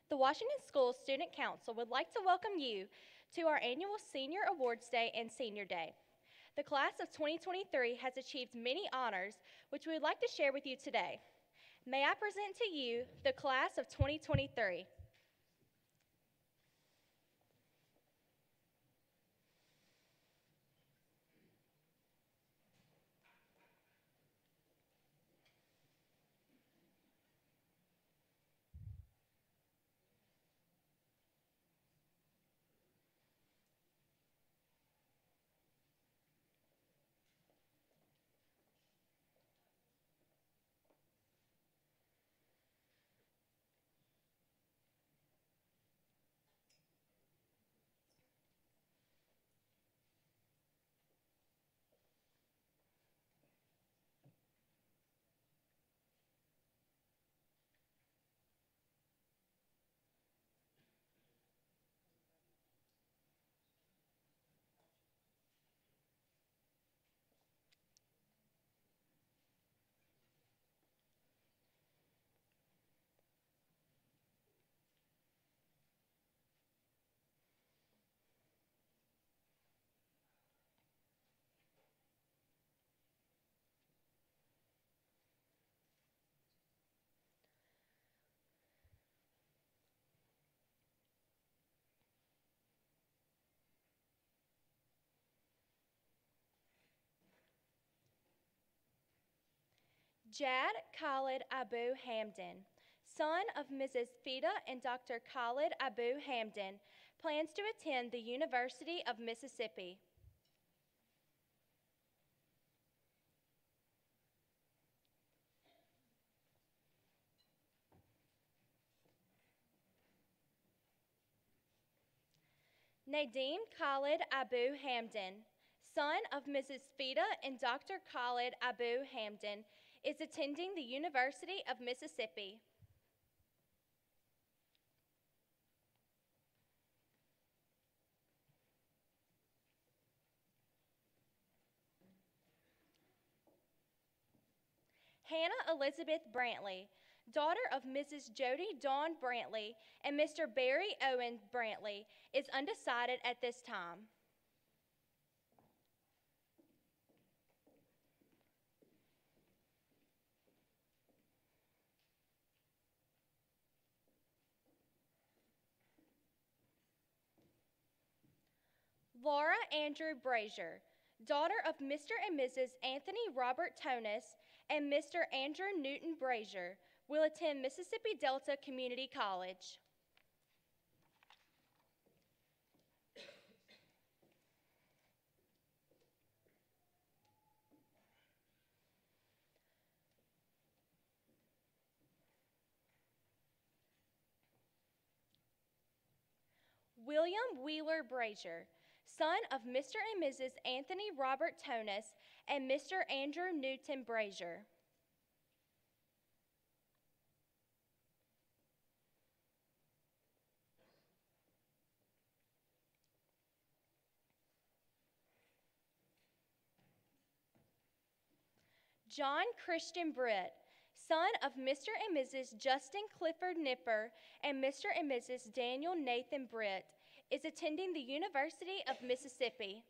The Washington Schools Student Council would like to welcome you to our annual Senior Awards Day and Senior Day. The class of 2023 has achieved many honors, which we would like to share with you today. May I present to you the class of 2023. Jad Khalid Abu Hamdan, son of Mrs. Fida and Dr. Khalid Abu Hamdan, plans to attend the University of Mississippi. Nadeem Khalid Abu Hamdan, son of Mrs. Fida and Dr. Khalid Abu Hamdan, is attending the University of Mississippi. Hannah Elizabeth Brantley, daughter of Mrs. Jody Dawn Brantley and Mr. Barry Owen Brantley, is undecided at this time. Laura Andrew Brazier, daughter of Mr. and Mrs. Anthony Robert Tonis and Mr. Andrew Newton Brazier, will attend Mississippi Delta Community College. William Wheeler Brazier, son of Mr. and Mrs. Anthony Robert Tonis and Mr. Andrew Newton Brazier. John Christian Britt, son of Mr. and Mrs. Justin Clifford Nipper and Mr. and Mrs. Daniel Nathan Britt, is attending the University of Mississippi.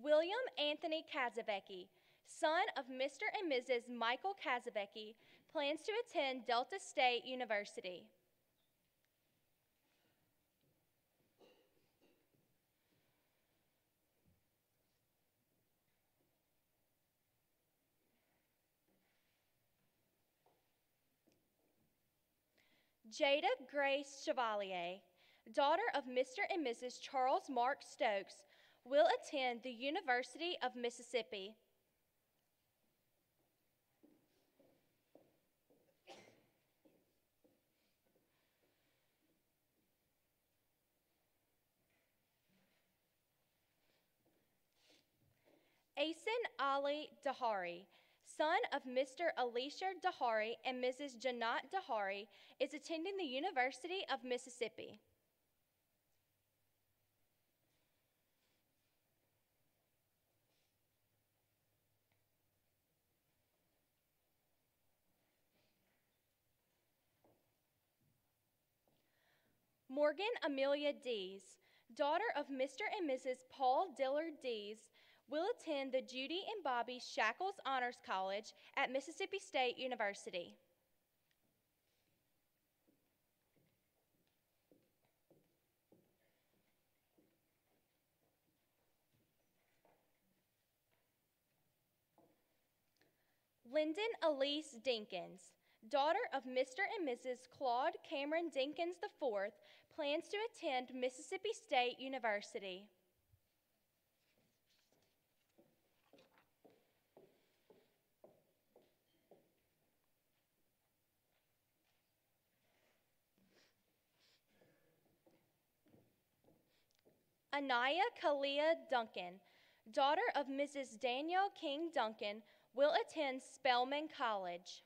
William Anthony Kazavecki, son of Mr. and Mrs. Michael Kazavecki, plans to attend Delta State University. Jada Grace Chevalier, daughter of Mr. and Mrs. Charles Mark Stokes, will attend the University of Mississippi. Asen Ali Dahari, son of Mr. Elisha Dahari and Mrs. Janat Dahari, is attending the University of Mississippi. Morgan Amelia Dees, daughter of Mr. and Mrs. Paul Dillard Dees, will attend the Judy and Bobby Shackles Honors College at Mississippi State University. Lyndon Elise Dinkins, daughter of Mr. and Mrs. Claude Cameron Dinkins IV, plans to attend Mississippi State University. Anaya Kalia Duncan, daughter of Mrs. Danielle King Duncan, will attend Spelman College.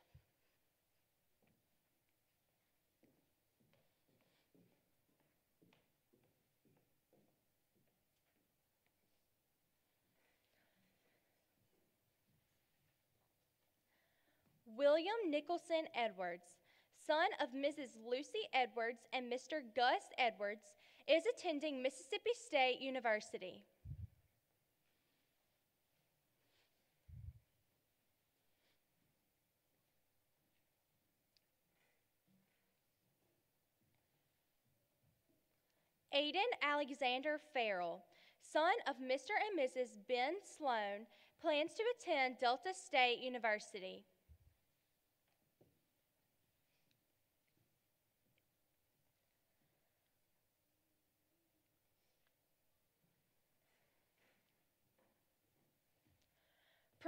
William Nicholson Edwards, son of Mrs. Lucy Edwards and Mr. Gus Edwards, is attending Mississippi State University. Aiden Alexander Farrell, son of Mr. and Mrs. Ben Sloan, plans to attend Delta State University.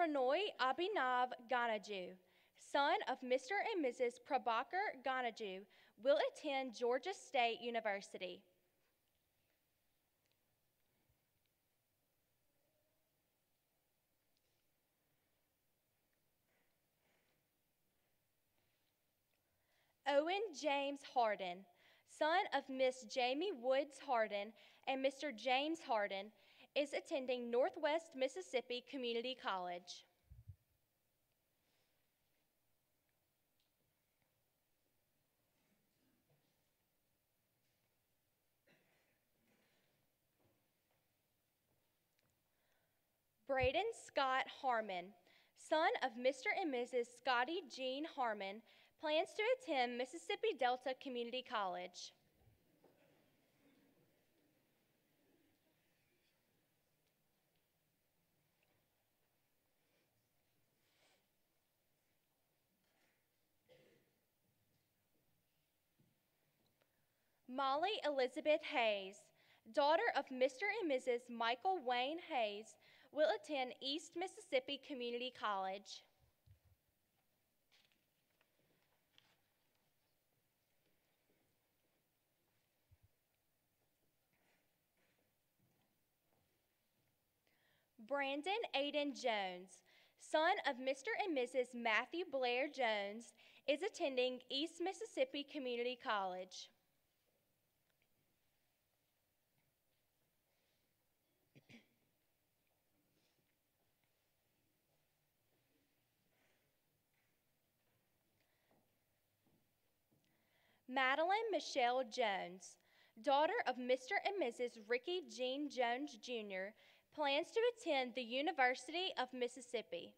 Pranoy Abhinav Ganaju, son of Mr. and Mrs. Prabhakar Ganaju, will attend Georgia State University. Owen James Harden, son of Miss Jamie Woods Harden and Mr. James Harden, is attending Northwest Mississippi Community College. Braden Scott Harmon, son of Mr. and Mrs. Scotty Jean Harmon, plans to attend Mississippi Delta Community College. Molly Elizabeth Hayes, daughter of Mr. and Mrs. Michael Wayne Hayes, will attend East Mississippi Community College. Brandon Aiden Jones, son of Mr. and Mrs. Matthew Blair Jones, is attending East Mississippi Community College. Madeline Michelle Jones, daughter of Mr. and Mrs. Ricky Jean Jones Jr., plans to attend the University of Mississippi.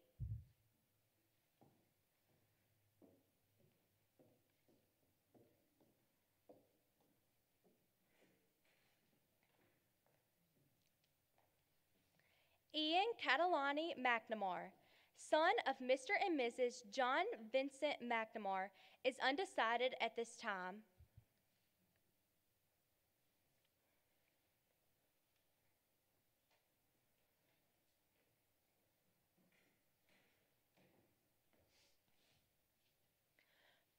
Ian Catalani McNamara, son of Mr. and Mrs. John Vincent McNamara, is undecided at this time.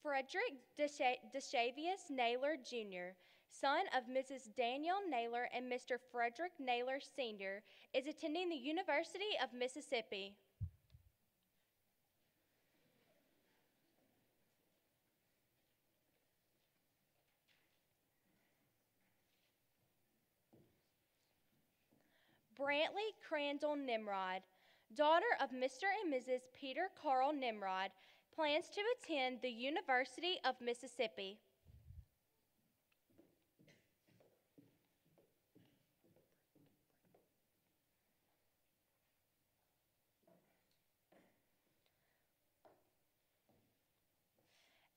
Frederick Deshavius Naylor Jr., son of Mrs. Danielle Naylor and Mr. Frederick Naylor Sr., is attending the University of Mississippi. Brantley Crandall Nimrod, daughter of Mr. and Mrs. Peter Carl Nimrod, plans to attend the University of Mississippi.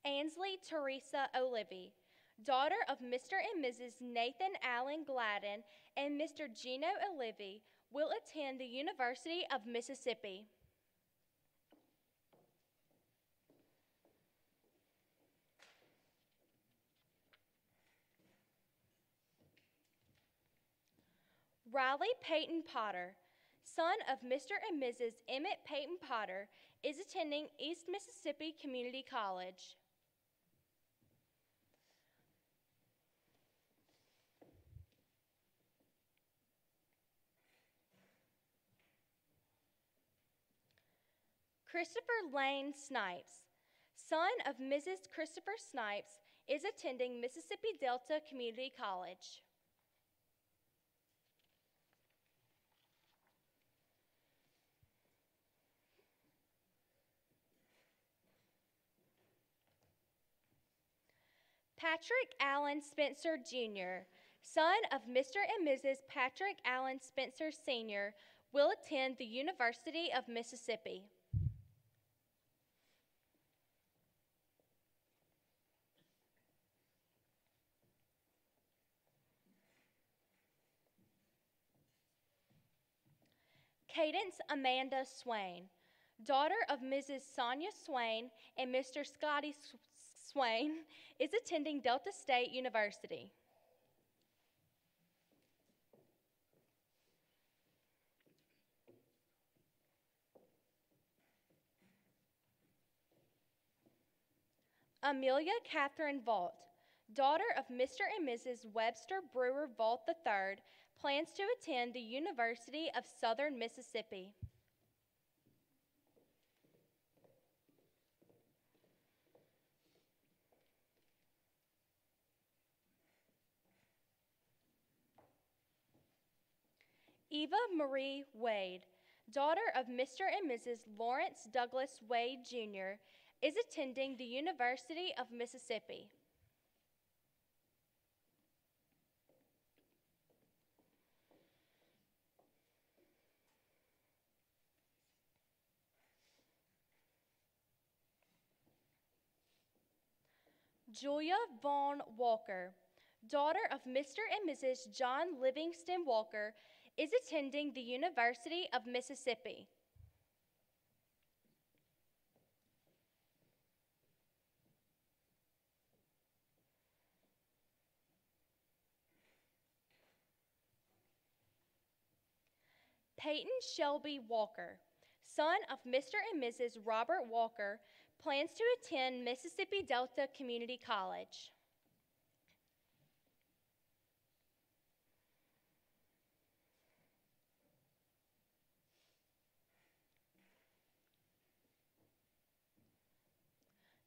Ansley Teresa Olivey, daughter of Mr. and Mrs. Nathan Allen Gladden and Mr. Gino Olivey, will attend the University of Mississippi. Riley Peyton Potter, son of Mr. and Mrs. Emmett Peyton Potter, is attending East Mississippi Community College. Christopher Lane Snipes, son of Mrs. Christopher Snipes, is attending Mississippi Delta Community College. Patrick Allen Spencer Jr., son of Mr. and Mrs. Patrick Allen Spencer Sr., will attend the University of Mississippi. Cadence Amanda Swain, daughter of Mrs. Sonia Swain and Mr. Scotty Swain, is attending Delta State University. Amelia Catherine Vault, daughter of Mr. and Mrs. Webster Brewer Vault III, plans to attend the University of Southern Mississippi. Eva Marie Wade, daughter of Mr. and Mrs. Lawrence Douglas Wade Jr., is attending the University of Mississippi. Julia Vaughn Walker, daughter of Mr. and Mrs. John Livingston Walker, is attending the University of Mississippi. Peyton Shelby Walker, son of Mr. and Mrs. Robert Walker, plans to attend Mississippi Delta Community College.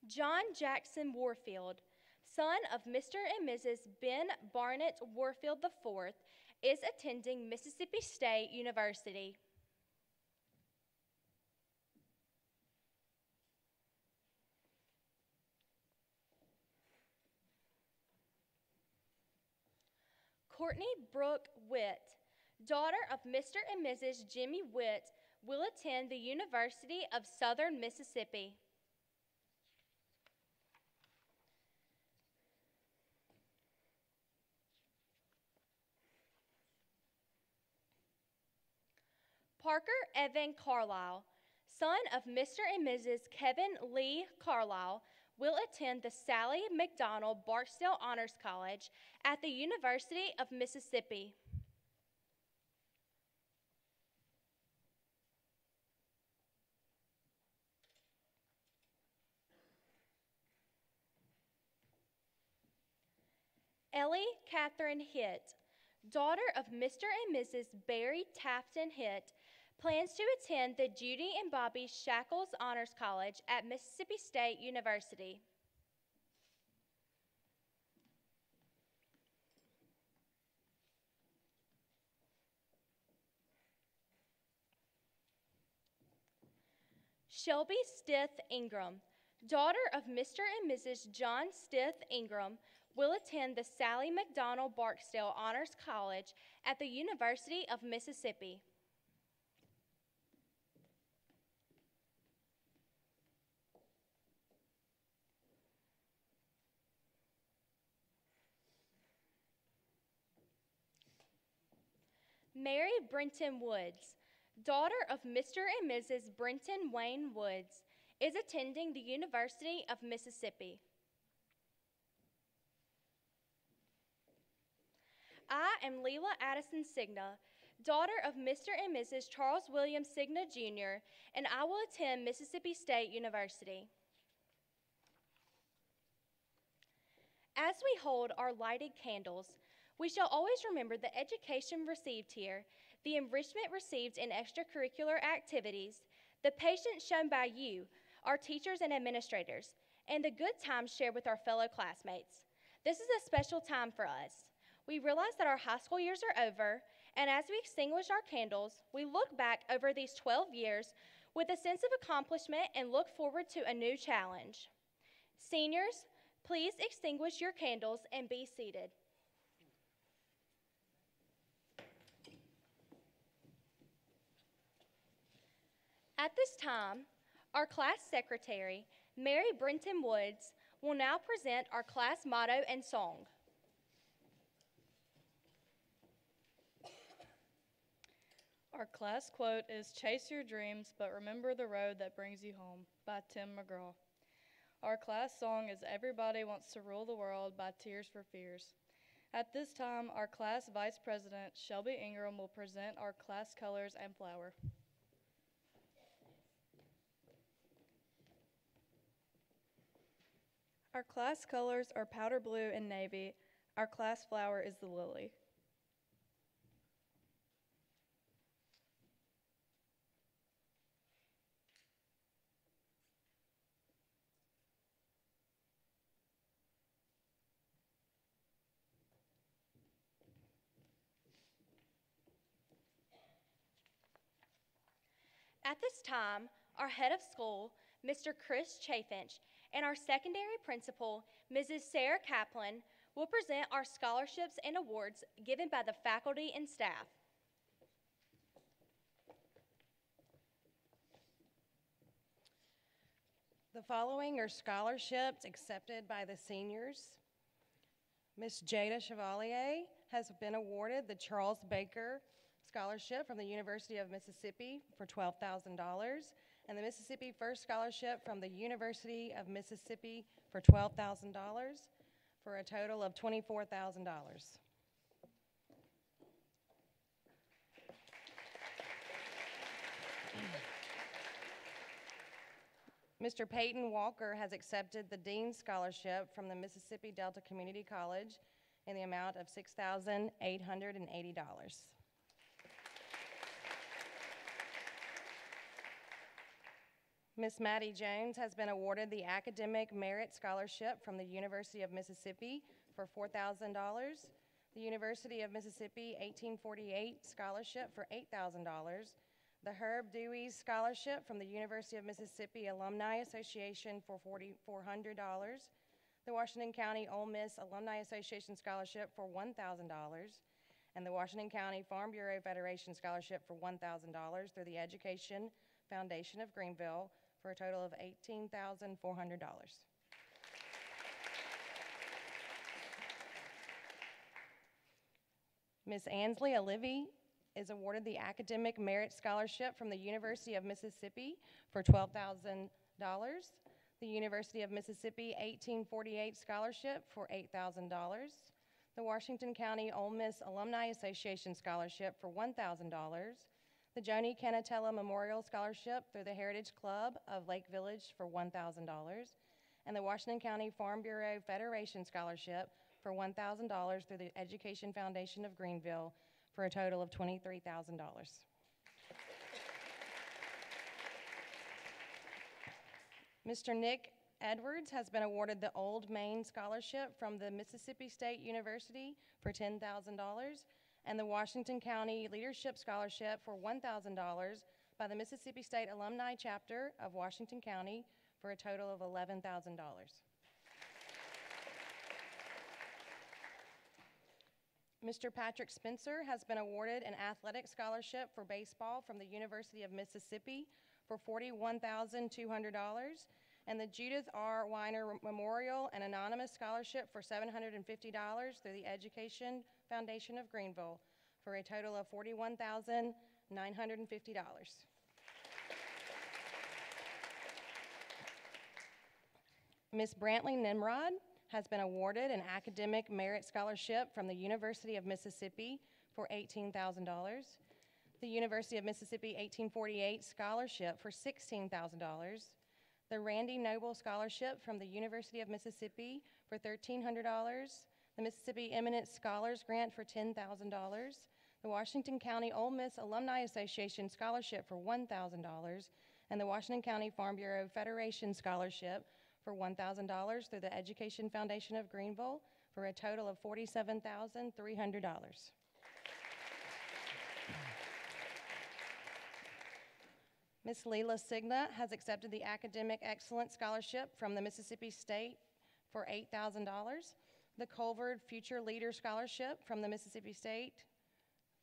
John Jackson Warfield, son of Mr. and Mrs. Ben Barnett Warfield IV, is attending Mississippi State University. Courtney Brooke Witt, daughter of Mr. and Mrs. Jimmy Witt, will attend the University of Southern Mississippi. Parker Evan Carlisle, son of Mr. and Mrs. Kevin Lee Carlisle, will attend the Sally McDonald Barksdale Honors College at the University of Mississippi. Ellie Catherine Hitt, daughter of Mr. and Mrs. Barry Tafton Hitt, plans to attend the Judy and Bobby Shackles Honors College at Mississippi State University. Shelby Stith Ingram, daughter of Mr. and Mrs. John Stith Ingram, will attend the Sally McDonald Barksdale Honors College at the University of Mississippi. Mary Brenton Woods, daughter of Mr. and Mrs. Brenton Wayne Woods, is attending the University of Mississippi. I am Leela Addison Signa, daughter of Mr. and Mrs. Charles William Signa Jr., and I will attend Mississippi State University. As we hold our lighted candles, we shall always remember the education received here, the enrichment received in extracurricular activities, the patience shown by you, our teachers and administrators, and the good times shared with our fellow classmates. This is a special time for us. We realize that our high school years are over, and as we extinguish our candles, we look back over these 12 years with a sense of accomplishment and look forward to a new challenge. Seniors, please extinguish your candles and be seated. At this time, our class secretary, Mary Brenton Woods, will now present our class motto and song. Our class quote is "Chase your dreams, but remember the road that brings you home" by Tim McGraw. Our class song is "Everybody Wants to Rule the World" by Tears for Fears. At this time, our class vice president, Shelby Ingram, will present our class colors and flower. Our class colors are powder blue and navy. Our class flower is the lily. At this time, our head of school, Mr. Chris Chaffinch, and our secondary principal, Mrs. Sarah Kaplan, will present our scholarships and awards given by the faculty and staff. The following are scholarships accepted by the seniors. Miss Jada Chevalier has been awarded the Charles Baker Scholarship from the University of Mississippi for $12,000, and the Mississippi First Scholarship from the University of Mississippi for $12,000, for a total of $24,000. Mr. Peyton Walker has accepted the Dean's Scholarship from the Mississippi Delta Community College in the amount of $6,880. Miss Maddie Jones has been awarded the Academic Merit Scholarship from the University of Mississippi for $4,000, the University of Mississippi 1848 Scholarship for $8,000, the Herb Dewey Scholarship from the University of Mississippi Alumni Association for $4,400, the Washington County Ole Miss Alumni Association Scholarship for $1,000, and the Washington County Farm Bureau Federation Scholarship for $1,000 through the Education Foundation of Greenville for a total of $18,400. Ms. Ansley Olivey is awarded the Academic Merit Scholarship from the University of Mississippi for $12,000, the University of Mississippi 1848 Scholarship for $8,000, the Washington County Ole Miss Alumni Association Scholarship for $1,000, the Joni Canatella Memorial Scholarship through the Heritage Club of Lake Village for $1,000, and the Washington County Farm Bureau Federation Scholarship for $1,000 through the Education Foundation of Greenville for a total of $23,000. Mr. Nick Edwards has been awarded the Old Main Scholarship from the Mississippi State University for $10,000 and the Washington County Leadership Scholarship for $1,000 by the Mississippi State Alumni Chapter of Washington County for a total of $11,000. Mr. Patrick Spencer has been awarded an athletic scholarship for baseball from the University of Mississippi for $41,200, and the Judith R. Weiner Memorial and Anonymous Scholarship for $750 through the Education Foundation of Greenville for a total of $41,950. Ms. Brantley Nimrod has been awarded an Academic Merit Scholarship from the University of Mississippi for $18,000. The University of Mississippi 1848 Scholarship for $16,000. The Randy Noble Scholarship from the University of Mississippi for $1,300. The Mississippi Eminent Scholars Grant for $10,000. The Washington County Ole Miss Alumni Association Scholarship for $1,000. And the Washington County Farm Bureau Federation Scholarship for $1,000 through the Education Foundation of Greenville for a total of $47,300. Ms. Leela Signa has accepted the Academic Excellence Scholarship from the Mississippi State for $8,000, the Colvard Future Leader Scholarship from the Mississippi State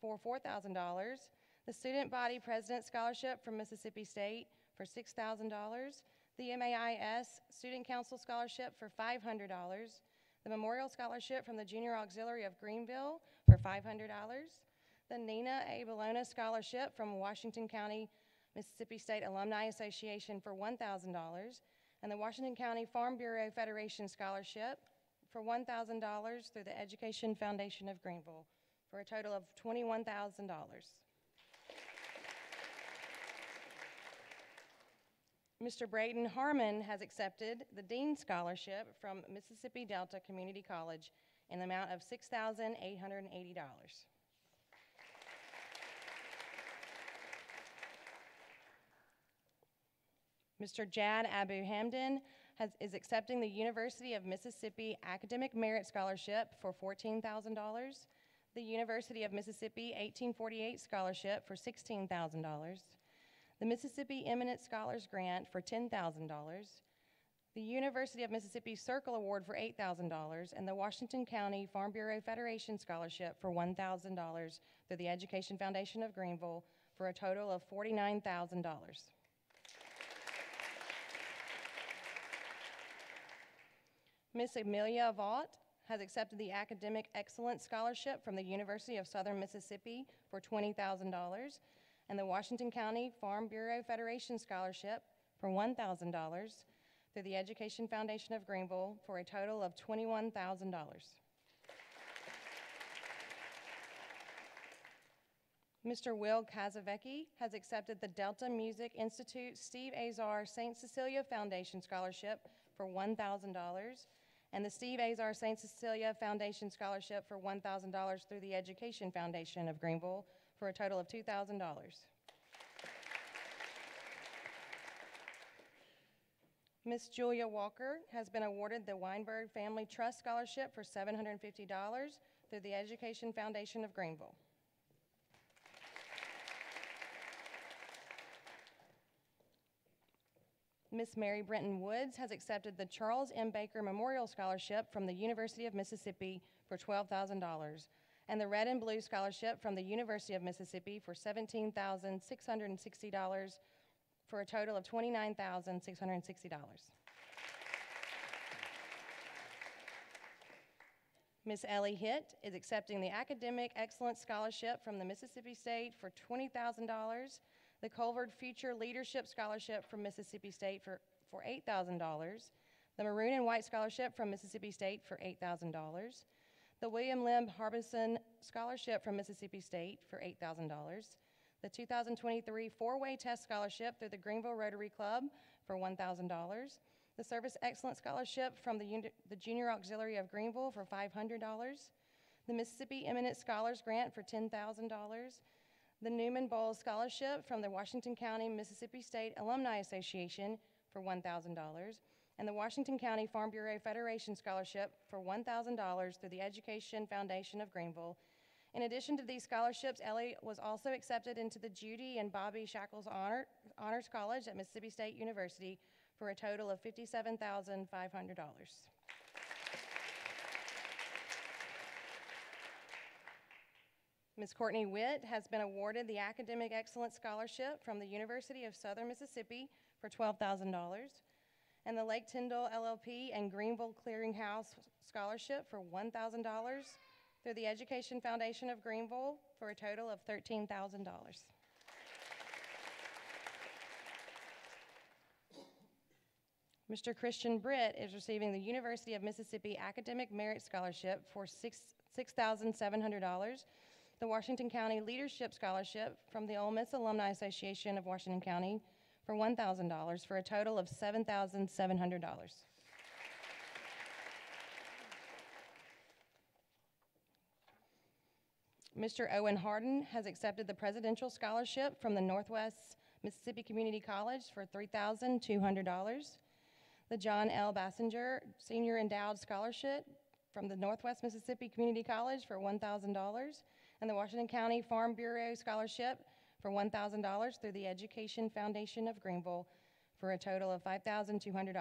for $4,000, the Student Body President Scholarship from Mississippi State for $6,000, the MAIS Student Council Scholarship for $500, the Memorial Scholarship from the Junior Auxiliary of Greenville for $500, the Nina A. Bologna Scholarship from Washington County Mississippi State Alumni Association for $1,000, and the Washington County Farm Bureau Federation Scholarship for $1,000 through the Education Foundation of Greenville for a total of $21,000. Mr. Braden Harmon has accepted the Dean Scholarship from Mississippi Delta Community College in the amount of $6,880. Mr. Jad Abu Hamdan is accepting the University of Mississippi Academic Merit Scholarship for $14,000, the University of Mississippi 1848 Scholarship for $16,000, the Mississippi Eminent Scholars Grant for $10,000, the University of Mississippi Circle Award for $8,000, and the Washington County Farm Bureau Federation Scholarship for $1,000 through the Education Foundation of Greenville for a total of $49,000. Ms. Amelia Vaught has accepted the Academic Excellence Scholarship from the University of Southern Mississippi for $20,000 and the Washington County Farm Bureau Federation Scholarship for $1,000 through the Education Foundation of Greenville for a total of $21,000. Mr. Will Kazavecki has accepted the Delta Music Institute Steve Azar St. Cecilia Foundation Scholarship for $1,000 and the Steve Azar St. Cecilia Foundation Scholarship for $1,000 through the Education Foundation of Greenville for a total of $2,000. Ms. Julia Walker has been awarded the Weinberg Family Trust Scholarship for $750 through the Education Foundation of Greenville. Ms. Mary Brenton Woods has accepted the Charles M. Baker Memorial Scholarship from the University of Mississippi for $12,000 and the Red and Blue Scholarship from the University of Mississippi for $17,660 for a total of $29,660. Ms. Ellie Hitt is accepting the Academic Excellence Scholarship from the Mississippi State for $20,000, the Colvard Future Leadership Scholarship from Mississippi State for $8,000, the Maroon and White Scholarship from Mississippi State for $8,000, the William Limb Harbison Scholarship from Mississippi State for $8,000, the 2023 Four-Way Test Scholarship through the Greenville Rotary Club for $1,000, the Service Excellence Scholarship from the Junior Auxiliary of Greenville for $500, the Mississippi Eminent Scholars Grant for $10,000, the Newman Bowles Scholarship from the Washington County Mississippi State Alumni Association for $1,000, and the Washington County Farm Bureau Federation Scholarship for $1,000 through the Education Foundation of Greenville. In addition to these scholarships, Ellie was also accepted into the Judy and Bobby Shackles Honors College at Mississippi State University for a total of $57,500. Ms. Courtney Witt has been awarded the Academic Excellence Scholarship from the University of Southern Mississippi for $12,000 and the Lake Tyndall LLP and Greenville Clearinghouse Scholarship for $1,000 through the Education Foundation of Greenville for a total of $13,000. Mr. Christian Britt is receiving the University of Mississippi Academic Merit Scholarship for $6,700, the Washington County Leadership Scholarship from the Ole Miss Alumni Association of Washington County for $1,000, for a total of $7,700. Mr. Owen Harden has accepted the Presidential Scholarship from the Northwest Mississippi Community College for $3,200. The John L. Bassinger Senior Endowed Scholarship from the Northwest Mississippi Community College for $1,000, and the Washington County Farm Bureau Scholarship for $1,000 through the Education Foundation of Greenville for a total of $5,200.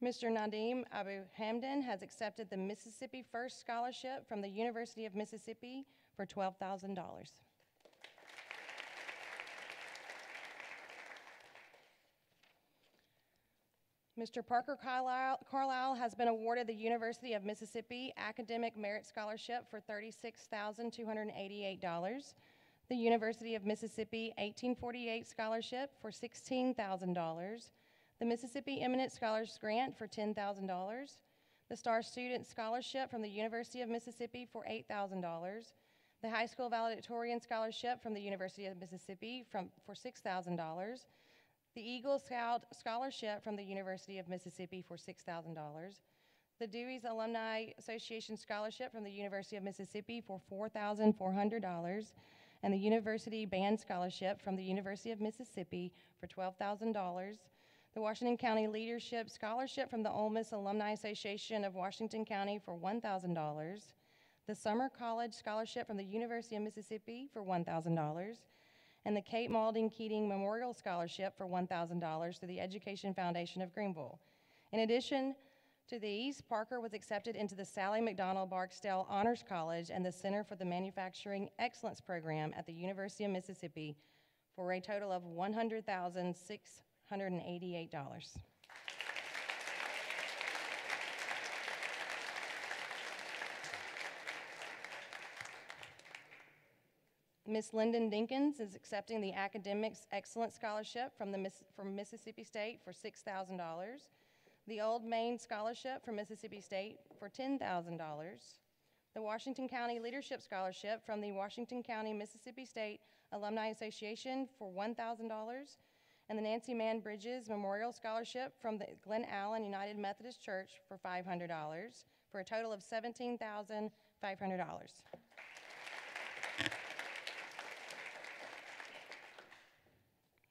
Mr. Nadim Abu Hamdan has accepted the Mississippi First Scholarship from the University of Mississippi for $12,000. Mr. Parker Carlisle has been awarded the University of Mississippi Academic Merit Scholarship for $36,288. The University of Mississippi 1848 Scholarship for $16,000. The Mississippi Eminent Scholars Grant for $10,000. The Star Student Scholarship from the University of Mississippi for $8,000. The High School Valedictorian Scholarship from the University of Mississippi for $6,000. The Eagle Scout Scholarship from the University of Mississippi for $6,000. The Dewey's Alumni Association Scholarship from the University of Mississippi for $4,400. And the University Band Scholarship from the University of Mississippi for $12,000. The Washington County Leadership Scholarship from the Ole Miss Alumni Association of Washington County for $1,000. The Summer College Scholarship from the University of Mississippi for $1,000. And the Kate Maulding Keating Memorial Scholarship for $1,000 through the Education Foundation of Greenville. In addition to these, Parker was accepted into the Sally McDonald Barksdale Honors College and the Center for the Manufacturing Excellence Program at the University of Mississippi for a total of $100,688. Ms. Lyndon Dinkins is accepting the Academics Excellence Scholarship from Mississippi State for $6,000, the Old Main Scholarship from Mississippi State for $10,000, the Washington County Leadership Scholarship from the Washington County Mississippi State Alumni Association for $1,000, and the Nancy Mann Bridges Memorial Scholarship from the Glen Allen United Methodist Church for $500, for a total of $17,500.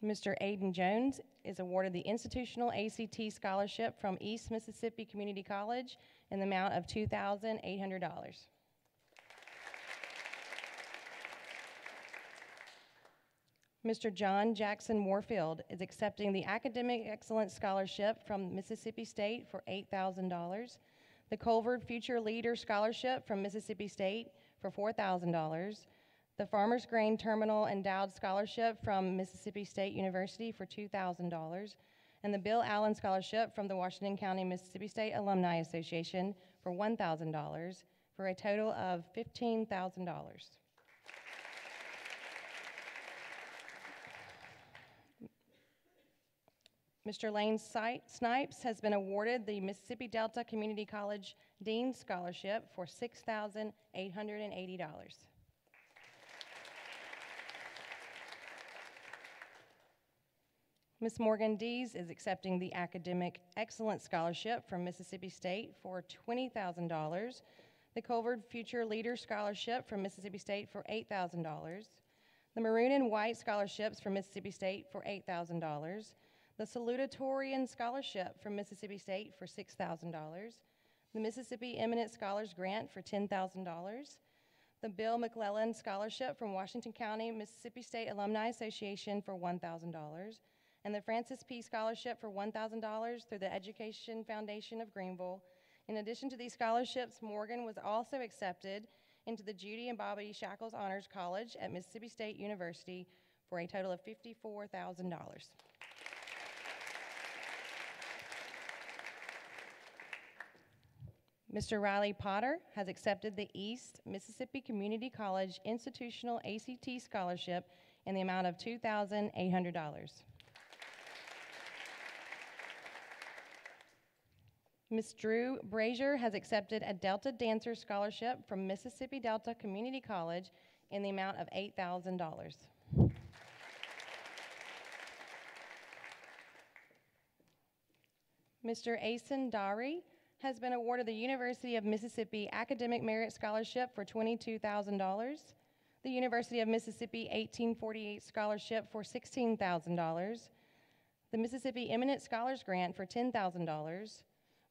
Mr. Aiden Jones is awarded the Institutional ACT Scholarship from East Mississippi Community College in the amount of $2,800. Mr. John Jackson Warfield is accepting the Academic Excellence Scholarship from Mississippi State for $8,000, the Culver Future Leader Scholarship from Mississippi State for $4,000, the Farmers Grain Terminal Endowed Scholarship from Mississippi State University for $2,000, and the Bill Allen Scholarship from the Washington County Mississippi State Alumni Association for $1,000, for a total of $15,000. Mr. Lane Snipes has been awarded the Mississippi Delta Community College Dean Scholarship for $6,880. Ms. Morgan Dees is accepting the Academic Excellence Scholarship from Mississippi State for $20,000, the Culver Future Leader Scholarship from Mississippi State for $8,000, the Maroon and White Scholarships from Mississippi State for $8,000, the Salutatorian Scholarship from Mississippi State for $6,000, the Mississippi Eminent Scholars Grant for $10,000, the Bill McClellan Scholarship from Washington County Mississippi State Alumni Association for $1,000, and the Francis P. Scholarship for $1,000 through the Education Foundation of Greenville. In addition to these scholarships, Morgan was also accepted into the Judy and Bobby Shackles Honors College at Mississippi State University for a total of $54,000. 。 . . . . . . . . . . . . . . . . . . . . . . . . . . . . . . . . . . . . . . . . . . . . . . . . . . . . . . . . . . . . . . . . . . . . . . . . . . . . . . Mr. Riley Potter has accepted the East Mississippi Community College Institutional ACT Scholarship in the amount of $2,800. Ms. Drew Brazier has accepted a Delta Dancer Scholarship from Mississippi Delta Community College in the amount of $8,000. Mr. Asen Dari has been awarded the University of Mississippi Academic Merit Scholarship for $22,000, the University of Mississippi 1848 Scholarship for $16,000, the Mississippi Eminent Scholars Grant for $10,000,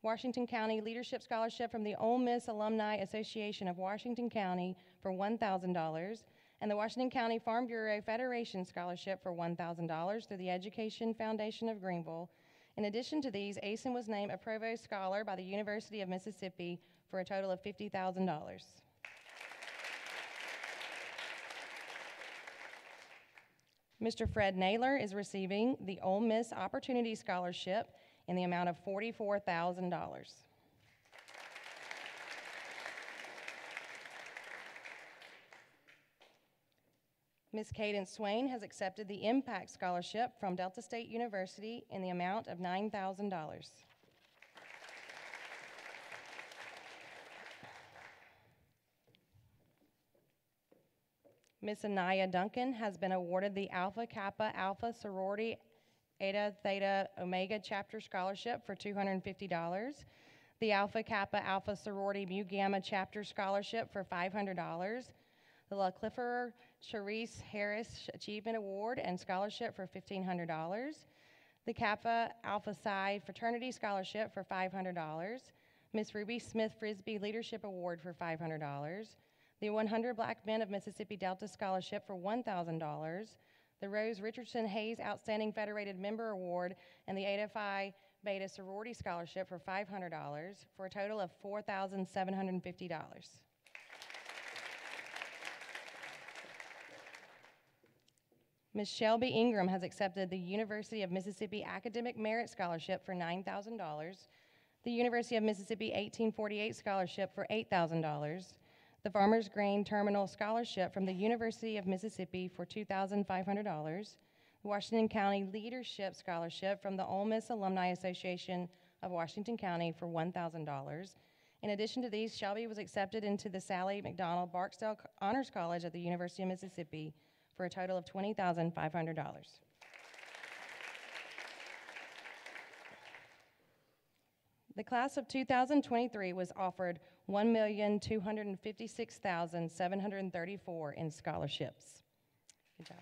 Washington County Leadership Scholarship from the Ole Miss Alumni Association of Washington County for $1,000, and the Washington County Farm Bureau Federation Scholarship for $1,000 through the Education Foundation of Greenville. In addition to these, Asen was named a Provost Scholar by the University of Mississippi for a total of $50,000. Mr. Fred Naylor is receiving the Ole Miss Opportunity Scholarship in the amount of $44,000. Ms. Cadence Swain has accepted the Impact Scholarship from Delta State University in the amount of $9,000. Ms. Anaya Duncan has been awarded the Alpha Kappa Alpha Sorority Eta Theta Omega Chapter Scholarship for $250, the Alpha Kappa Alpha Sorority Mu Gamma Chapter Scholarship for $500, the La Clifford Charisse Harris Achievement Award and Scholarship for $1,500, the Kappa Alpha Psi Fraternity Scholarship for $500, Miss Ruby Smith Frisbee Leadership Award for $500, the 100 Black Men of Mississippi Delta Scholarship for $1,000, the Rose Richardson Hayes Outstanding Federated Member Award, and the Eta Phi Beta Sorority Scholarship for $500, for a total of $4,750. Ms. Shelby Ingram has accepted the University of Mississippi Academic Merit Scholarship for $9,000, the University of Mississippi 1848 Scholarship for $8,000, the Farmers Grain Terminal Scholarship from the University of Mississippi for $2,500, the Washington County Leadership Scholarship from the Ole Miss Alumni Association of Washington County for $1,000. In addition to these, Shelby was accepted into the Sally McDonald Barksdale Honors College at the University of Mississippi for a total of $20,500. The class of 2023 was offered $1,256,734 in scholarships. Good job.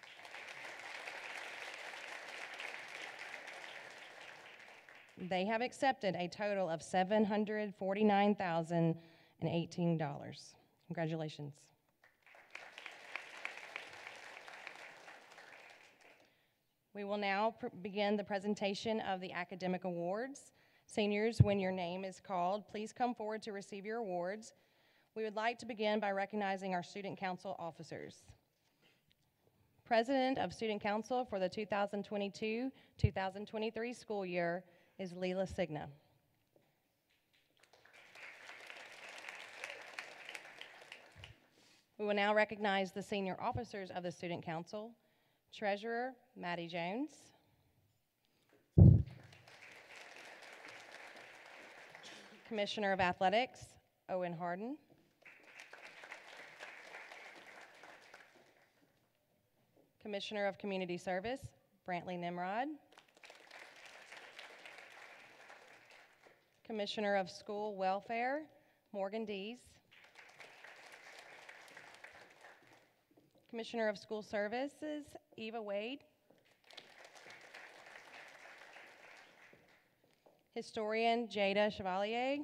They have accepted a total of $749,018. Congratulations. We will now begin the presentation of the academic awards. Seniors, when your name is called, please come forward to receive your awards. We would like to begin by recognizing our Student Council officers. President of Student Council for the 2022-2023 school year is Leela Signa. We will now recognize the senior officers of the Student Council. Treasurer, Maddie Jones. Commissioner of Athletics, Owen Harden. Commissioner of Community Service, Brantley Nimrod. Commissioner of School Welfare, Morgan Dees. Commissioner of School Services, Eva Wade. Historian, Jada Chevalier.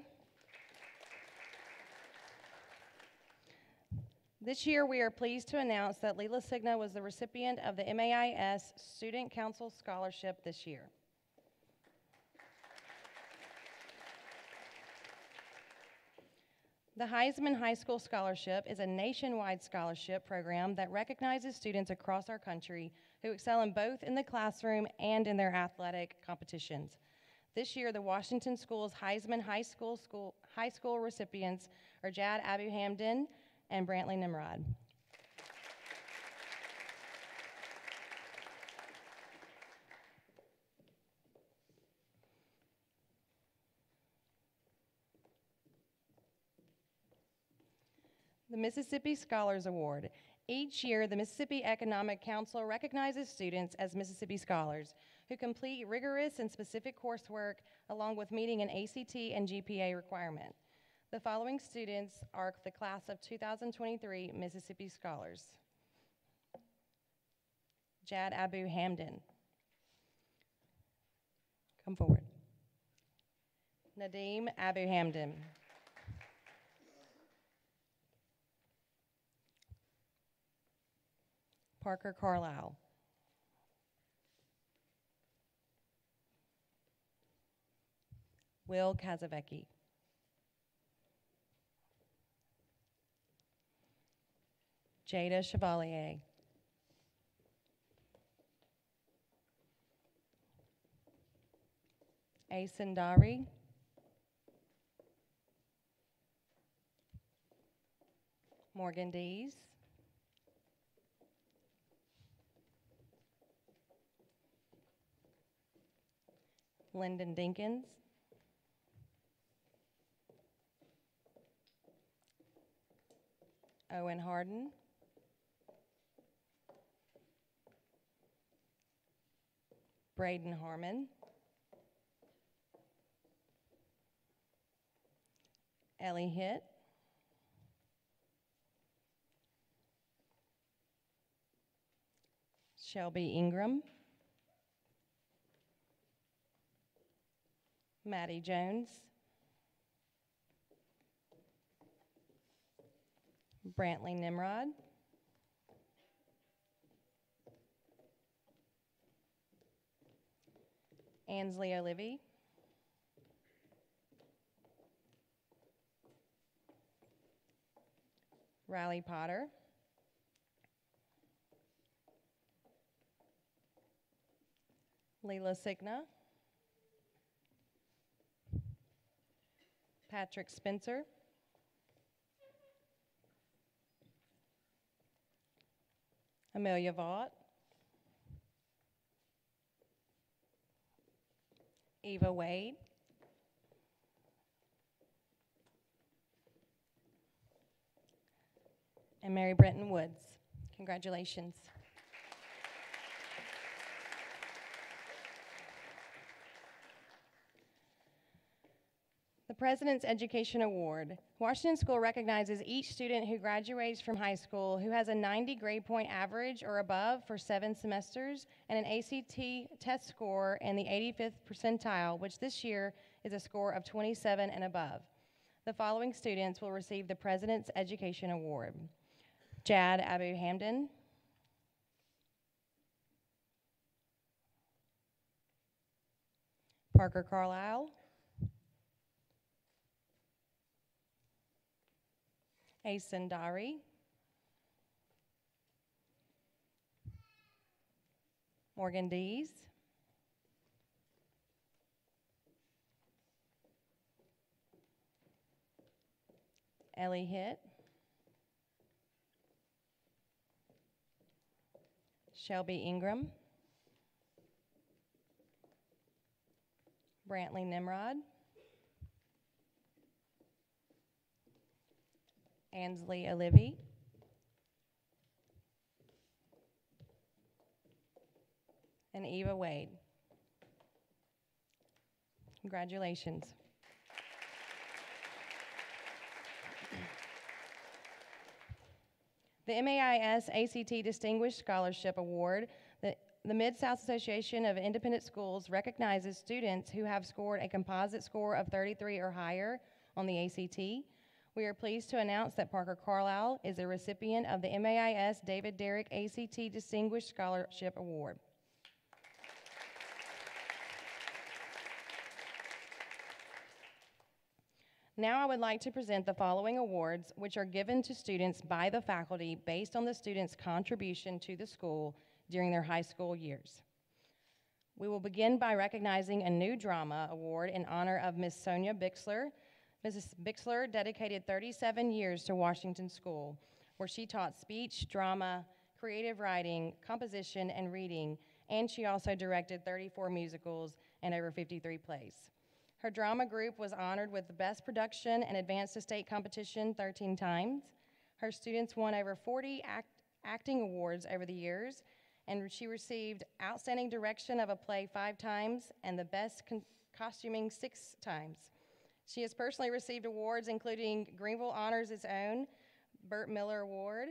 This year, we are pleased to announce that Leela Signa was the recipient of the MAIS Student Council Scholarship this year. The Heisman High School Scholarship is a nationwide scholarship program that recognizes students across our country who excel in both in the classroom and in their athletic competitions. This year, the Washington Schools Heisman high school recipients are Jad Abu Hamden and Brantley Nimrod. The Mississippi Scholars Award. Each year, the Mississippi Economic Council recognizes students as Mississippi Scholars who complete rigorous and specific coursework along with meeting an ACT and GPA requirement. The following students are the class of 2023 Mississippi Scholars. Jad Abu Hamden. Come forward. Nadim Abu Hamden. Parker Carlisle. Will Kazavecki. Jada Chevalier. Asen Dari. Morgan Dees. Lyndon Dinkins. Owen Harden. Braden Harmon. Ellie Hitt. Shelby Ingram. Maddie Jones. Brantley Nimrod. Ansley Olivey. Riley Potter. Leela Signa. Patrick Spencer. Amelia Vaught. Eva Wade. And Mary Brenton Woods. Congratulations. The President's Education Award. Washington School recognizes each student who graduates from high school who has a 90 grade point average or above for 7 semesters and an ACT test score in the 85th percentile, which this year is a score of 27 and above. The following students will receive the President's Education Award. Jad Abu Hamden. Parker Carlisle. Asen Dari. Morgan Dees. Ellie Hitt. Shelby Ingram. Brantley Nimrod. Ansley Olivey. And Eva Wade. Congratulations. The MAIS ACT Distinguished Scholarship Award, the Mid-South Association of Independent Schools recognizes students who have scored a composite score of 33 or higher on the ACT. We are pleased to announce that Parker Carlisle is a recipient of the MAIS David Derrick ACT Distinguished Scholarship Award. Now I would like to present the following awards, which are given to students by the faculty based on the student's contribution to the school during their high school years. We will begin by recognizing a new drama award in honor of Ms. Sonia Bixler. Mrs. Bixler dedicated 37 years to Washington School, where she taught speech, drama, creative writing, composition, and reading, and she also directed 34 musicals and over 53 plays. Her drama group was honored with the Best Production and advanced to state competition 13 times. Her students won over 40 acting awards over the years, and she received Outstanding Direction of a Play 5 times and the Best Costuming 6 times. She has personally received awards including Greenville Honors Its Own Burt Miller Award,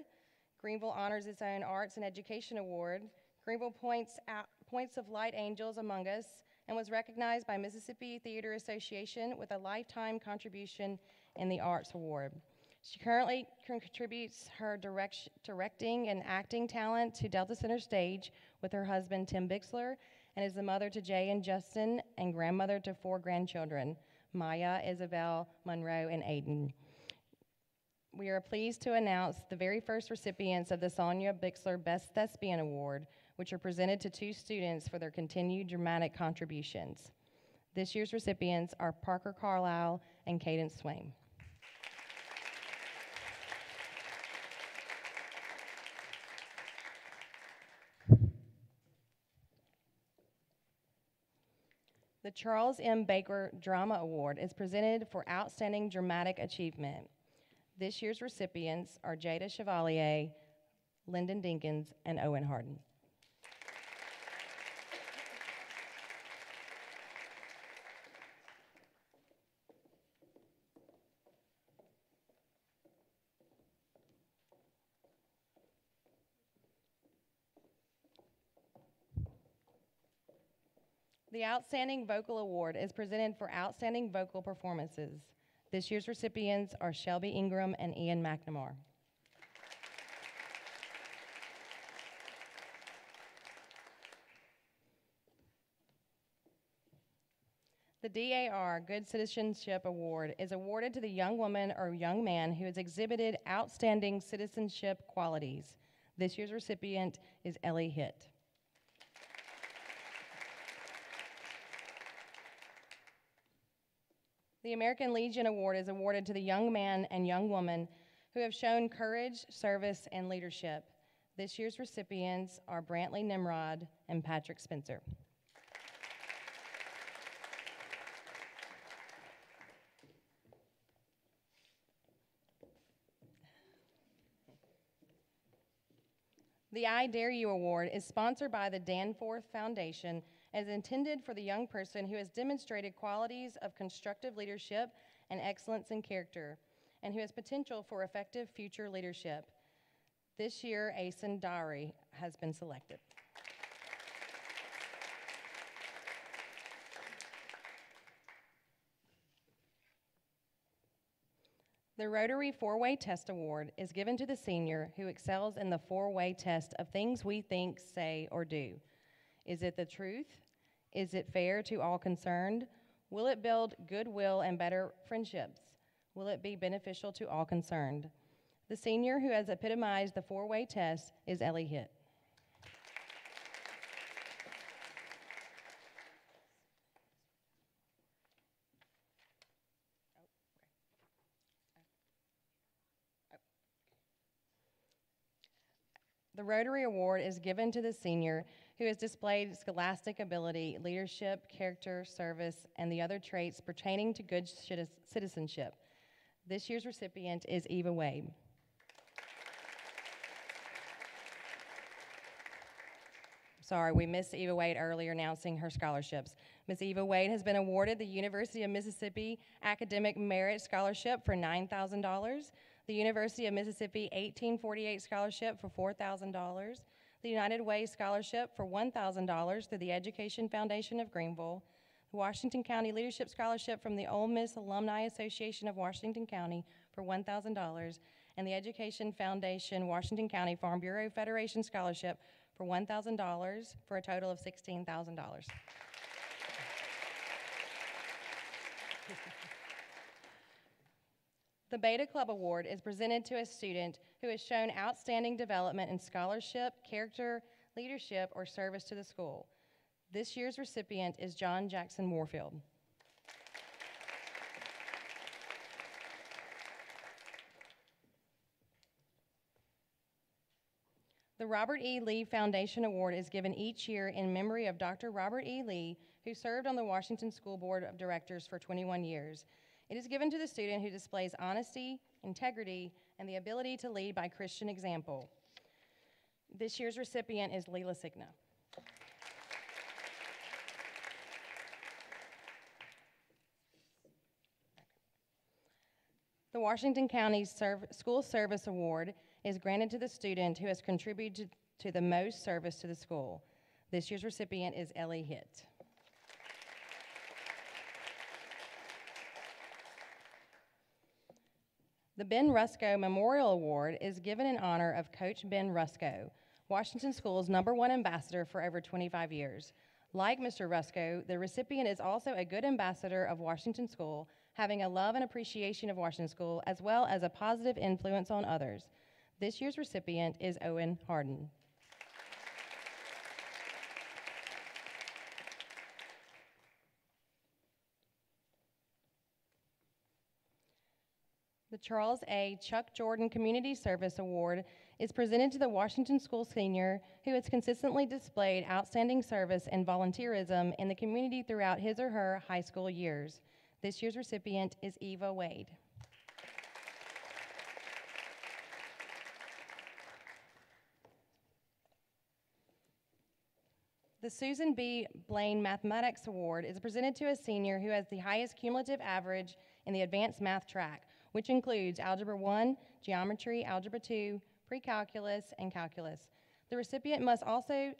Greenville Honors Its Own Arts and Education Award, Greenville Points of Light Angels Among Us, and was recognized by Mississippi Theater Association with a Lifetime Contribution in the Arts Award. She currently contributes her directing and acting talent to Delta Center Stage with her husband, Tim Bixler, and is the mother to Jay and Justin and grandmother to 4 grandchildren, Maya, Isabel, Monroe, and Aiden. We are pleased to announce the very first recipients of the Sonia Bixler Best Thespian Award, which are presented to 2 students for their continued dramatic contributions. This year's recipients are Parker Carlisle and Cadence Swain. The Charles M. Baker Drama Award is presented for outstanding dramatic achievement. This year's recipients are Jada Chevalier, Lyndon Dinkins, and Owen Harden. The Outstanding Vocal Award is presented for outstanding vocal performances. This year's recipients are Shelby Ingram and Ian McNamara. The DAR Good Citizenship Award is awarded to the young woman or young man who has exhibited outstanding citizenship qualities. This year's recipient is Ellie Hitt. The American Legion Award is awarded to the young man and young woman who have shown courage, service, and leadership. This year's recipients are Brantley Nimrod and Patrick Spencer. The I Dare You Award is sponsored by the Danforth Foundation and is intended for the young person who has demonstrated qualities of constructive leadership and excellence in character, and who has potential for effective future leadership. This year, Asen Dari has been selected. The Rotary 4-Way Test Award is given to the senior who excels in the 4-way test of things we think, say, or do. Is it the truth? Is it fair to all concerned? Will it build goodwill and better friendships? Will it be beneficial to all concerned? The senior who has epitomized the 4-way test is Ellie Hitt. The Rotary Award is given to the senior who has displayed scholastic ability, leadership, character, service, and the other traits pertaining to good citizenship. This year's recipient is Eva Wade. Sorry, we missed Eva Wade earlier announcing her scholarships. Ms. Eva Wade has been awarded the University of Mississippi Academic Merit Scholarship for $9,000, the University of Mississippi 1848 Scholarship for $4,000, the United Way Scholarship for $1,000 through the Education Foundation of Greenville, the Washington County Leadership Scholarship from the Ole Miss Alumni Association of Washington County for $1,000, and the Education Foundation Washington County Farm Bureau Federation Scholarship for $1,000 for a total of $16,000. The Beta Club Award is presented to a student who has shown outstanding development in scholarship, character, leadership, or service to the school. This year's recipient is John Jackson Moorfield. The Robert E. Lee Foundation Award is given each year in memory of Dr. Robert E. Lee, who served on the Washington School Board of Directors for 21 years. It is given to the student who displays honesty, integrity, and the ability to lead by Christian example. This year's recipient is Leela Signa. The Washington County School Service Award is granted to the student who has contributed to the most service to the school. This year's recipient is Ellie Hitt. The Ben Rusco Memorial Award is given in honor of Coach Ben Rusco, Washington School's #1 ambassador for over 25 years. Like Mr. Rusco, the recipient is also a good ambassador of Washington School, having a love and appreciation of Washington School, as well as a positive influence on others. This year's recipient is Owen Harden. The Charles A. Chuck Jordan Community Service Award is presented to the Washington School senior who has consistently displayed outstanding service and volunteerism in the community throughout his or her high school years. This year's recipient is Eva Wade. The Susan B. Blaine Mathematics Award is presented to a senior who has the highest cumulative average in the advanced math track, which includes Algebra 1, Geometry, Algebra 2, Pre-Calculus, and Calculus. The recipient must also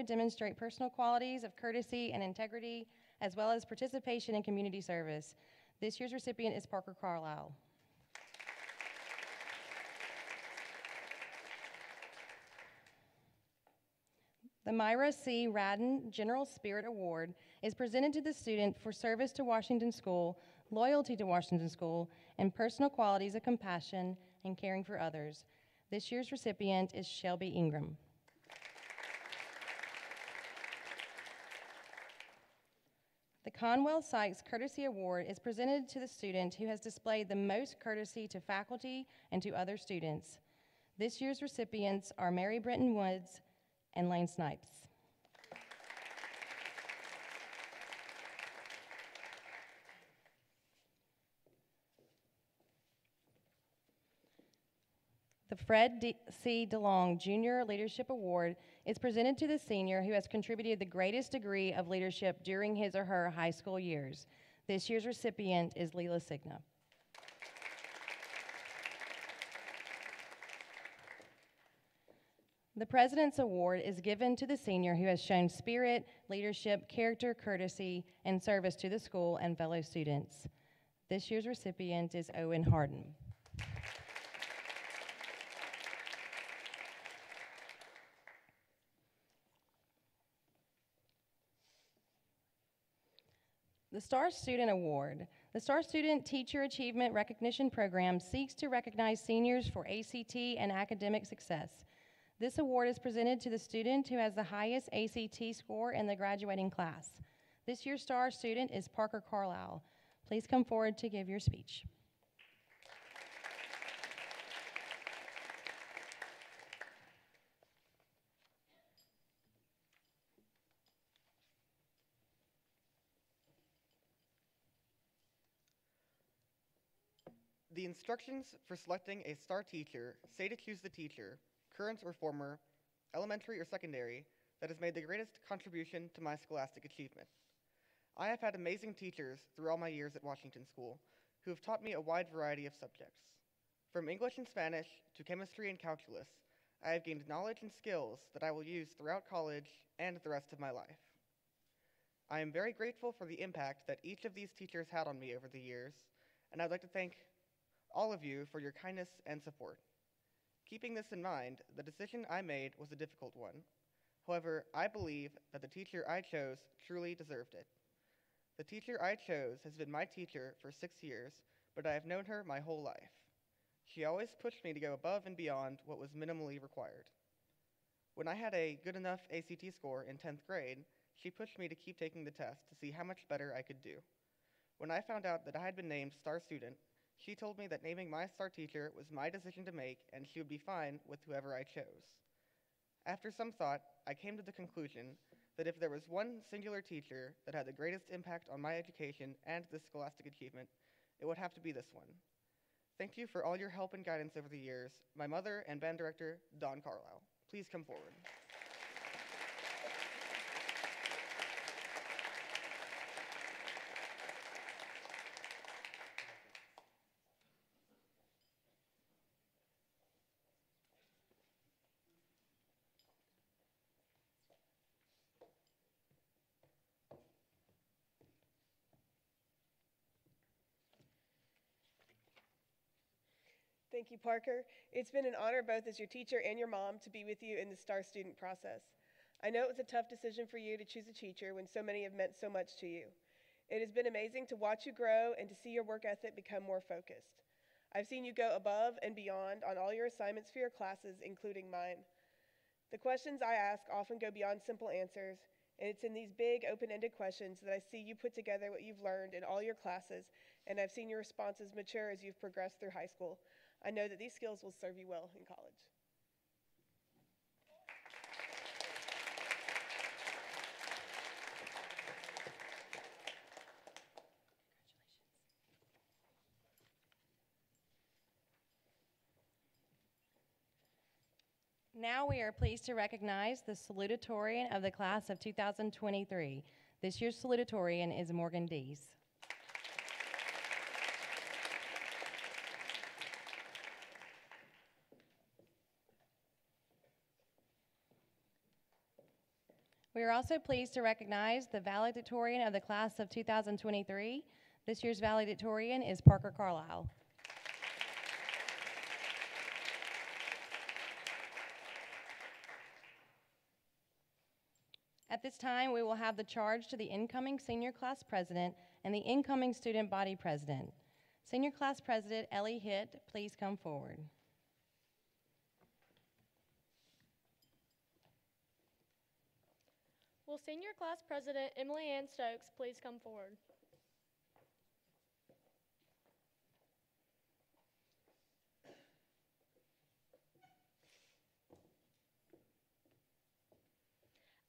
demonstrate personal qualities of courtesy and integrity, as well as participation in community service. This year's recipient is Parker Carlisle. The Myra C. Radden General Spirit Award is presented to the student for service to Washington School, loyalty to Washington School, and personal qualities of compassion and caring for others. This year's recipient is Shelby Ingram. The Conwell Sykes Courtesy Award is presented to the student who has displayed the most courtesy to faculty and to other students. This year's recipients are Mary Brenton Woods and Lane Snipes. The Fred C. DeLong Jr. Leadership Award is presented to the senior who has contributed the greatest degree of leadership during his or her high school years. This year's recipient is Leela Signa. The President's Award is given to the senior who has shown spirit, leadership, character, courtesy, and service to the school and fellow students. This year's recipient is Owen Harden. The Star Student Award. The Star Student Teacher Achievement Recognition Program seeks to recognize seniors for ACT and academic success. This award is presented to the student who has the highest ACT score in the graduating class. This year's Star Student is Parker Carlisle. Please come forward to give your speech. The instructions for selecting a STAR teacher say to choose the teacher, current or former, elementary or secondary, that has made the greatest contribution to my scholastic achievement. I have had amazing teachers through all my years at Washington School who have taught me a wide variety of subjects. From English and Spanish to chemistry and calculus, I have gained knowledge and skills that I will use throughout college and the rest of my life. I am very grateful for the impact that each of these teachers had on me over the years, and I'd like to thank all of you for your kindness and support. Keeping this in mind, the decision I made was a difficult one. However, I believe that the teacher I chose truly deserved it. The teacher I chose has been my teacher for 6 years, but I have known her my whole life. She always pushed me to go above and beyond what was minimally required. When I had a good enough ACT score in 10th grade, she pushed me to keep taking the test to see how much better I could do. When I found out that I had been named Star Student, she told me that naming my STAR teacher was my decision to make and she would be fine with whoever I chose. After some thought, I came to the conclusion that if there was one singular teacher that had the greatest impact on my education and this scholastic achievement, it would have to be this one. Thank you for all your help and guidance over the years, my mother and band director, Don Carlisle. Please come forward. Thank you, Parker. It's been an honor both as your teacher and your mom to be with you in the STAR student process. I know it was a tough decision for you to choose a teacher when so many have meant so much to you. It has been amazing to watch you grow and to see your work ethic become more focused. I've seen you go above and beyond on all your assignments for your classes, including mine. The questions I ask often go beyond simple answers, and it's in these big, open-ended questions that I see you put together what you've learned in all your classes, and I've seen your responses mature as you've progressed through high school. I know that these skills will serve you well in college. Now we are pleased to recognize the salutatorian of the class of 2023. This year's salutatorian is Morgan Dees. We are also pleased to recognize the valedictorian of the class of 2023. This year's valedictorian is Parker Carlisle. At this time, we will have the charge to the incoming senior class president and the incoming student body president. Senior class president Ellie Hitt, please come forward. Will Senior Class President Emily Ann Stokes please come forward?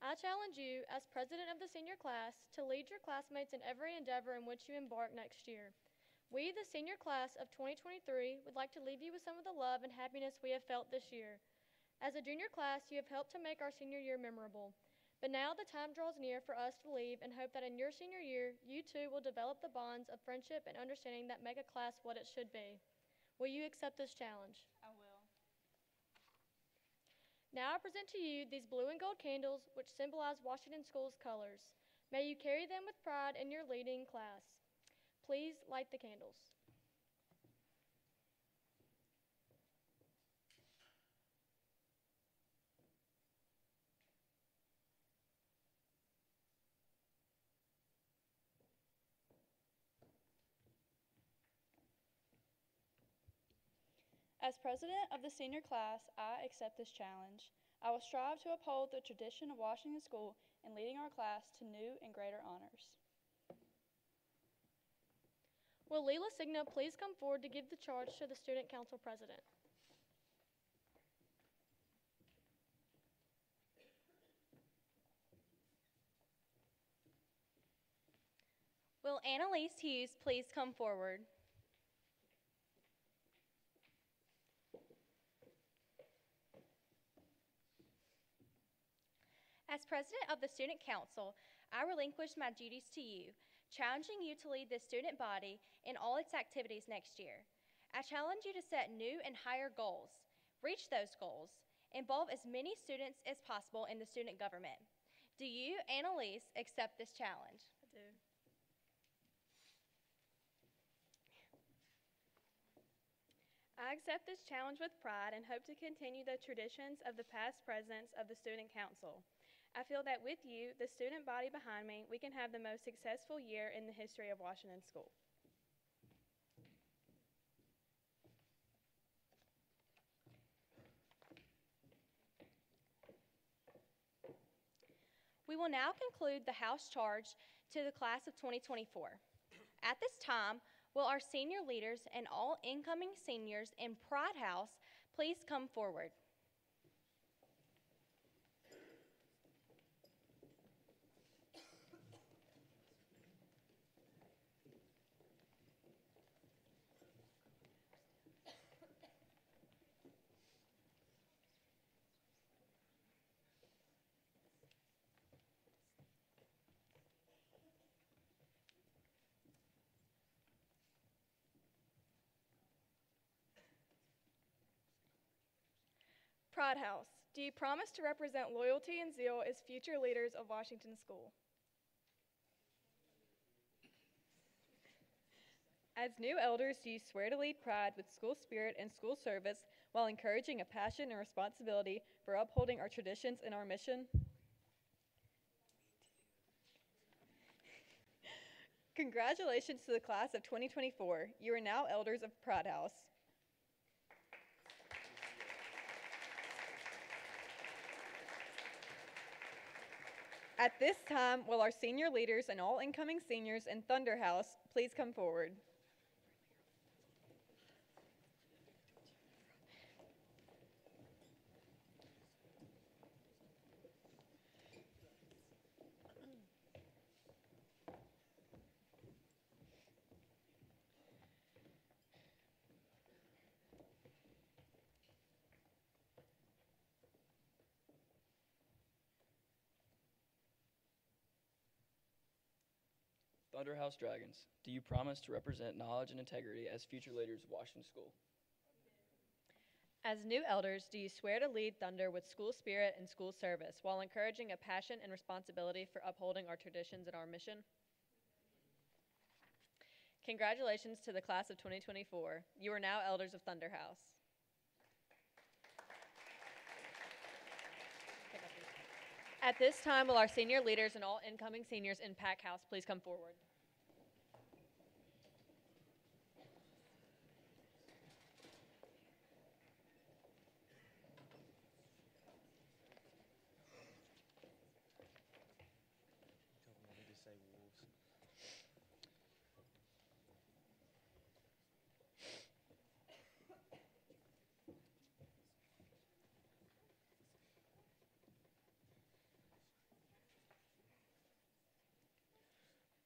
I challenge you, as President of the Senior Class, to lead your classmates in every endeavor in which you embark next year. We, the Senior Class of 2023, would like to leave you with some of the love and happiness we have felt this year. As a junior class, you have helped to make our senior year memorable. But now the time draws near for us to leave and hope that in your senior year, you too will develop the bonds of friendship and understanding that make a class what it should be. Will you accept this challenge? I will. Now I present to you these blue and gold candles which symbolize Washington School's colors. May you carry them with pride in your leading class. Please light the candles. As president of the senior class, I accept this challenge. I will strive to uphold the tradition of Washington School in leading our class to new and greater honors. Will Leela Signa please come forward to give the charge to the Student Council President? Will Annalise Hughes please come forward? As president of the Student Council, I relinquish my duties to you, challenging you to lead the student body in all its activities next year. I challenge you to set new and higher goals, reach those goals, involve as many students as possible in the student government. Do you, Annalise, accept this challenge? I do. I accept this challenge with pride and hope to continue the traditions of the past presidents of the Student Council. I feel that with you, the student body behind me, we can have the most successful year in the history of Washington School. We will now conclude the house charge to the class of 2024. At this time, will our senior leaders and all incoming seniors in Pride House please come forward? Pride House, do you promise to represent loyalty and zeal as future leaders of Washington School? As new elders, do you swear to lead Pride with school spirit and school service while encouraging a passion and responsibility for upholding our traditions and our mission? Congratulations to the class of 2024. You are now elders of Pride House. At this time, will our senior leaders and all incoming seniors in Thunder House please come forward? Thunder House Dragons, do you promise to represent knowledge and integrity as future leaders of Washington School? As new elders, do you swear to lead Thunder with school spirit and school service while encouraging a passion and responsibility for upholding our traditions and our mission? Congratulations to the class of 2024. You are now elders of Thunder House. At this time, will our senior leaders and all incoming seniors in Pack House please come forward?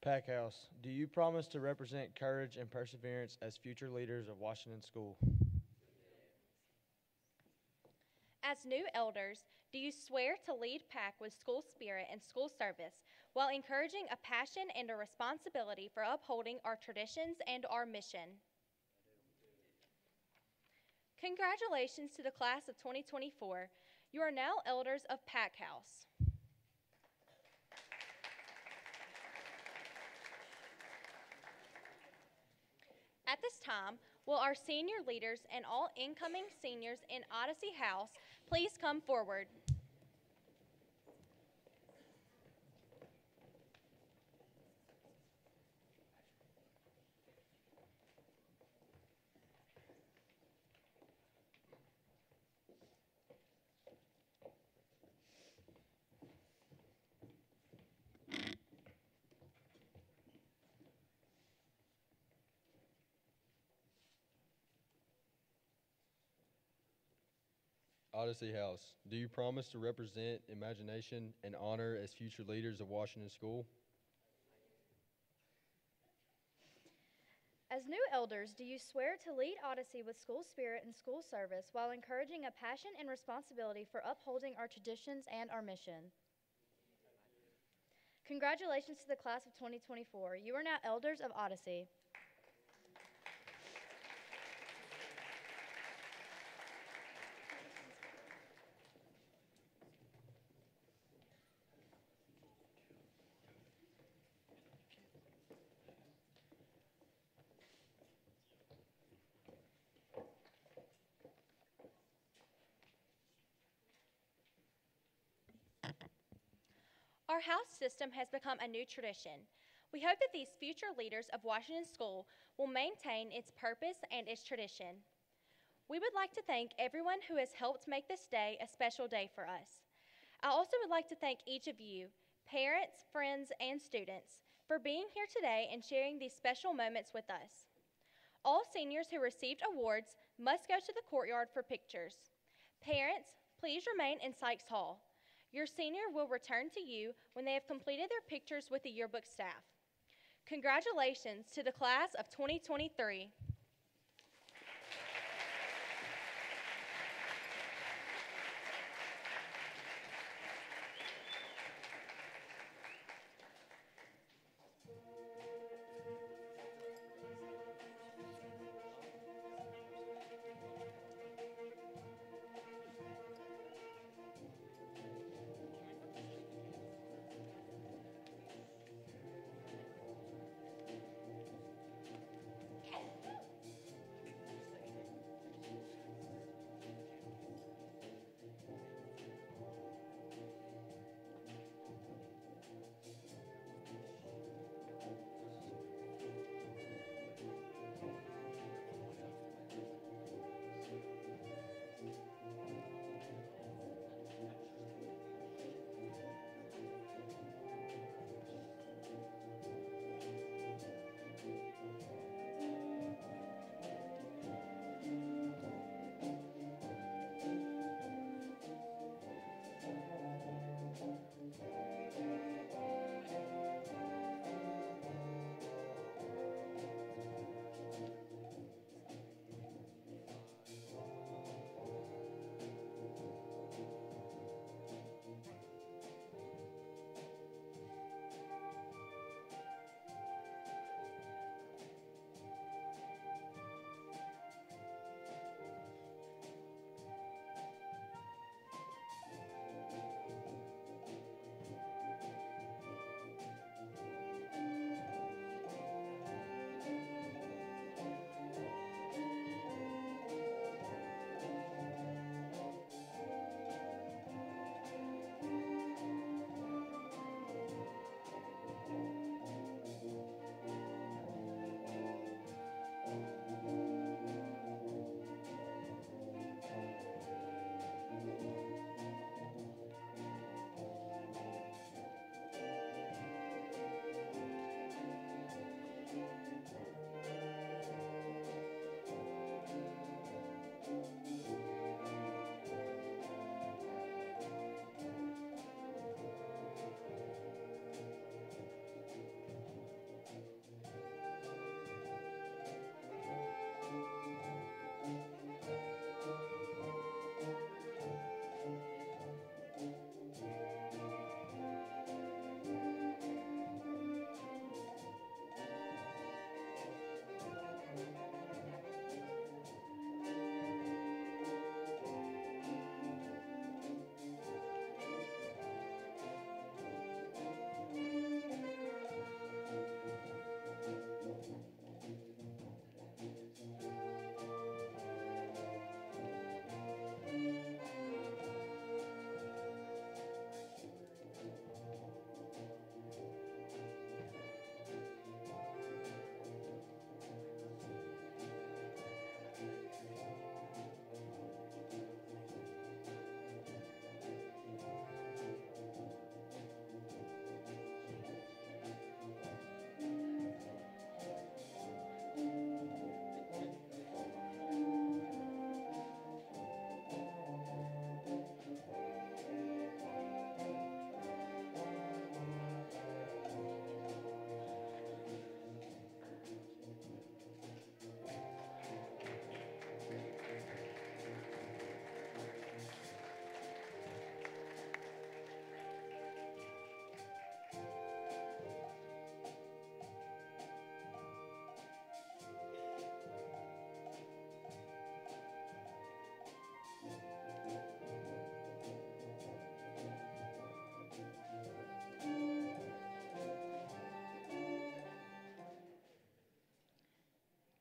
Pack House, do you promise to represent courage and perseverance as future leaders of Washington School? As new elders, do you swear to lead Pack with school spirit and school service while encouraging a passion and a responsibility for upholding our traditions and our mission? Congratulations to the class of 2024. You are now elders of Pack House. At this time, will our senior leaders and all incoming seniors in Odyssey House please come forward? Odyssey House, do you promise to represent imagination and honor as future leaders of Washington School? As new elders, do you swear to lead Odyssey with school spirit and school service while encouraging a passion and responsibility for upholding our traditions and our mission? Congratulations to the class of 2024. You are now elders of Odyssey. Our house system has become a new tradition. We hope that these future leaders of Washington School will maintain its purpose and its tradition. We would like to thank everyone who has helped make this day a special day for us. I also would like to thank each of you, parents, friends, and students, for being here today and sharing these special moments with us. All seniors who received awards must go to the courtyard for pictures. Parents, please remain in Sykes Hall. Your senior will return to you when they have completed their pictures with the yearbook staff. Congratulations to the class of 2023.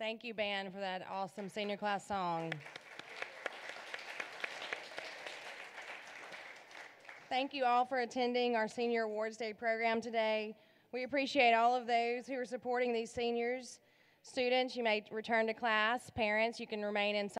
Thank you, band, for that awesome senior class song. Thank you all for attending our Senior Awards Day program today. We appreciate all of those who are supporting these seniors. Students, you may return to class. Parents, you can remain inside.